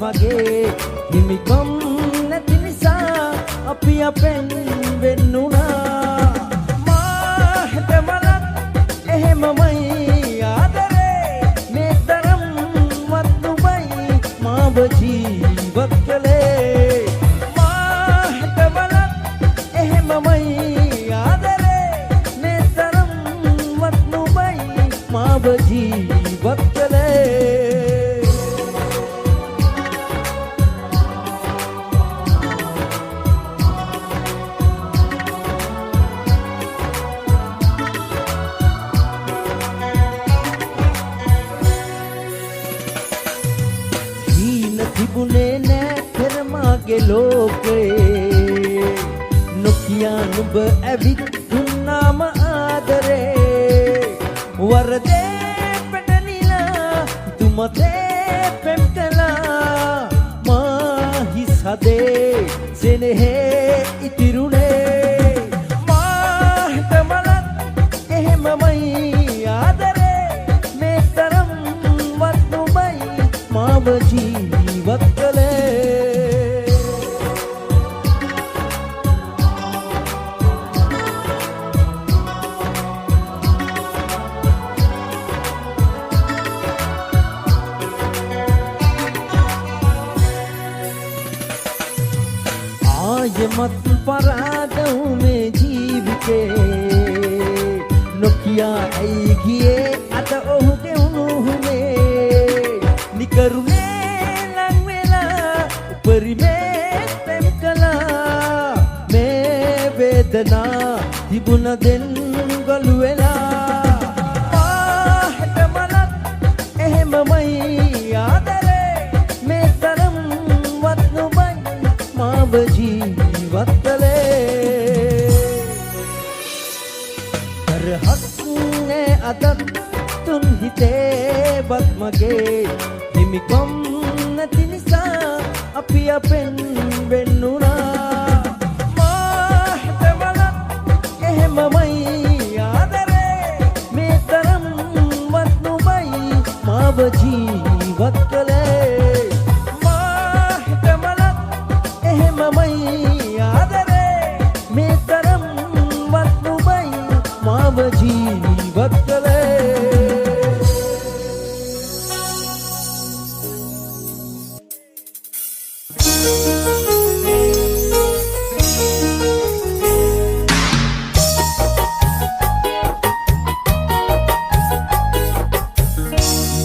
මගේ හිමිකම් නැති නිසා අපි අපෙන් වෙන්නුණා මා හිතමලක් එහෙමමයි ආදරේ මේ තරම් වත් නුඹයි මාව ජීවත් කළේ මා හිතමලක් එහෙමමයි ආදරේ මේ තරම් වත් නුඹයි මාව ජීවත් කළේ තිබුණේ නෑ පෙරමාගේ ලෝකේ නොකියා නුඹ ඇවිත් දුන්නාම ආදරේ වරදේ පැටලිලා තුමතේ පෙම් කළා මා හිස් හදේ සෙනෙහේ ඉතිරුණේ මා හිතමලක් එහෙමමයි ආදරේ මේ තරම් වත් නුඹයි මාව ජීවත් කළේ ආයමත් පරාදව් මේ ජීවිතේ නොකියා ඇයි ගියේ අද ඔහුගේ උණුහුමේ නිකරුණේ ලං වෙලා උපරිමේ පෙම් කළා මේ වේදනා තිබුණ දෙන් ගලු වෙලා මා හිතමලක් එහෙමමයි ආදරේ මේ තරම් වත් නුඹයි මාව ජීවත් කළේ කරහක් නෑ අදත් තුන් හිතේ බත් මගේ හිමිකම් නැති නිසා අපි අපෙන් වෙන්නුණා මා හිතමලක් එහෙමමයි ආදරේ මේ තරම් වත් නුඹයි මාව ජීවත් කළේ මා හිතමලක් එහෙමමයි ආදරේ මේ තරම් වත් නුඹයි මාව ජීවත් කළේ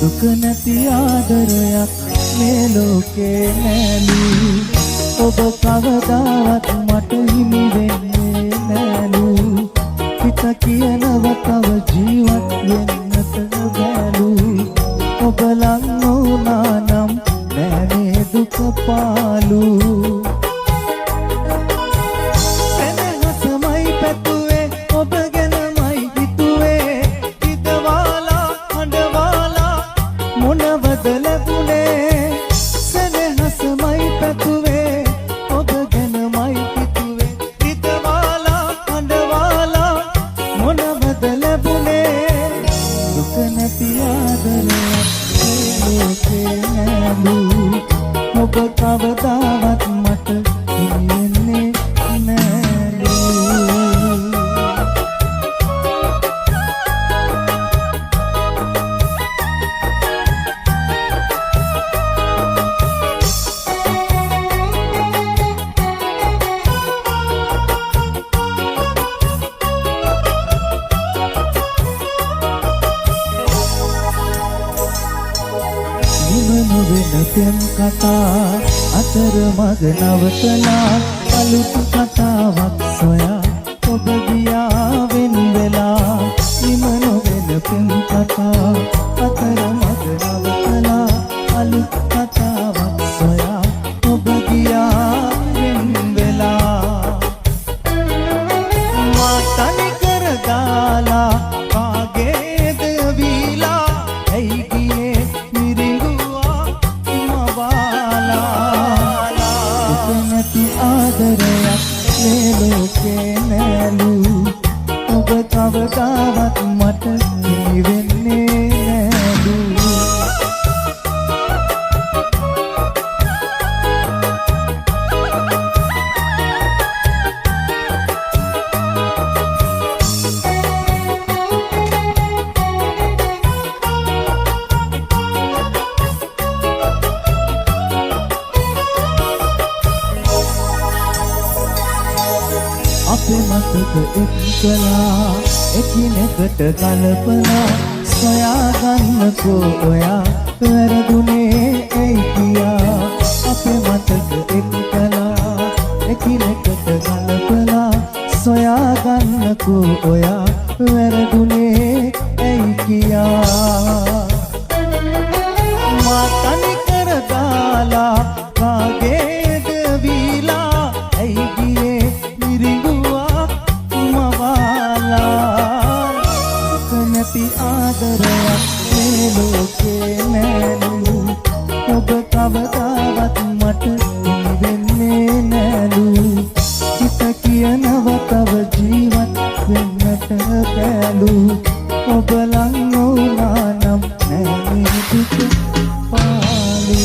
දුක නැති ආදරයක් මේ ලෝකේ නෑලු ඔබ කවදාවත් මට හිමි වෙන්නේ නෑලු හිත කියනව තව ජීවත් වෙන්නට බැලු ඔබ ලං වුණා නම් නෑනේ දුක පාලු සෙනෙහසමයි පැතුවේ ඔබ ගැනමයි හිතුවේ හිතවාලා හඬවාලා මොනවද ලැබුණේ සෙනෙහසමයි පැතුවේ ඔබ ගැනමයි හිතුවේ හිතවාලා හඬවාලා මොනවද ලැබුණේ දුක නැති ආදරයක් ලෝකේ නෑලු ඔබ කවදාවත් මට හිමිවෙන්නේ නෑලු පෙම් කතා අතර මග නවතලා අලුත් කතාවක් සොයා ඔබ ගියා වෙන් වෙලා නිම නොවෙන පෙම් කතා අතර මග නවතලා අලුත් කතාවක් සොයා ඔබ ගියා වෙන් වෙලා මා තනි කර දාලා කාගේද වීලා ඇයි ගියේ ආදරයක් මේ ලෝකේ නෑලු ඔබ කවදාවත් මට හිමි වෙන්නේ නෑලු අපේ මතක එක්කලා එකිනෙකට කලපලා සොයාගන්නකෝ ඔයා වැරදුනේ ඇයි කියා අපේ මතක එක්කලා එකිනෙකට කලපලා සොයාගන්නකෝ ඔයා වැරදුනේ ඇයි කියා මා තනි කර දාලා කාගේද වීලා ඇයි ගියේ මිරිඟුවා මවාලා කනති ආදරයක් මේ ලෝකේ නෑලු ඔබ කවදාවත් මට වෙන්නේ නෑලු හිත කියනව තව ජීවත් වෙන්නට බැලු ඔබ ලං වුණා නම් නෑ දුක පාලු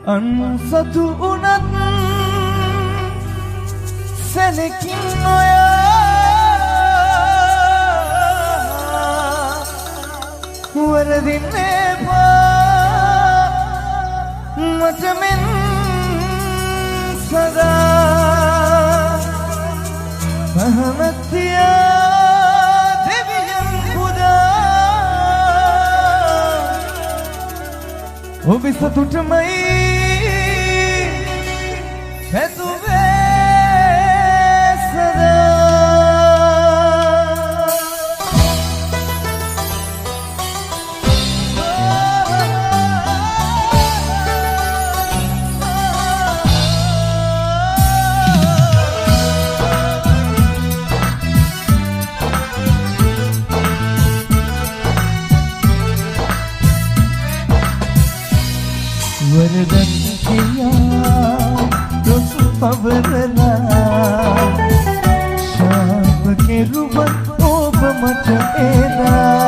අන්සතු උනත් සැලකින් ඔයා වරදින්නේ පා මට මෙන් සදා පහනතියා දෙවියන් පුදා ඔබ සතුටමයි පැතුවේ සදා වරදක් කියා දොස් පවරලා ශාප කෙරුවත් ඔබ මට එදා